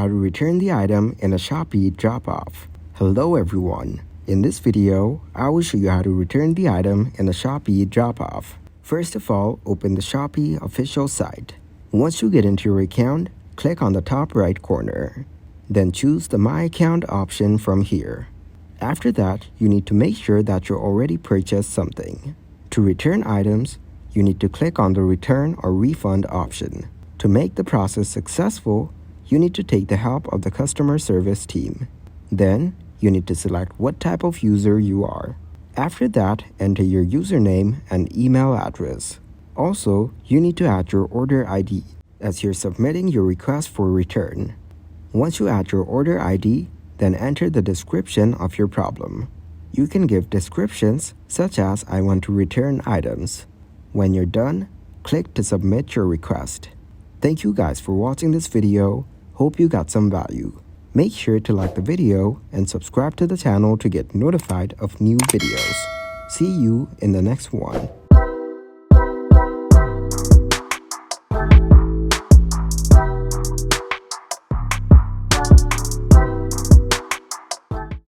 how to return the item in a Shopee drop-off. Hello everyone. In this video, I will show you how to return the item in a Shopee drop-off. First of all, open the Shopee official site. Once you get into your account, click on the top right corner. Then choose the My Account option from here. After that, you need to make sure that you already purchased something. To return items, you need to click on the Return or Refund option. To make the process successful, you need to take the help of the customer service team. Then, you need to select what type of user you are. After that, enter your username and email address. Also, you need to add your order ID as you're submitting your request for return. Once you add your order ID, then enter the description of your problem. You can give descriptions such as I want to return items. When you're done, click to submit your request. Thank you guys for watching this video. Hope you got some value. Make sure to like the video and subscribe to the channel to get notified of new videos. See you in the next one.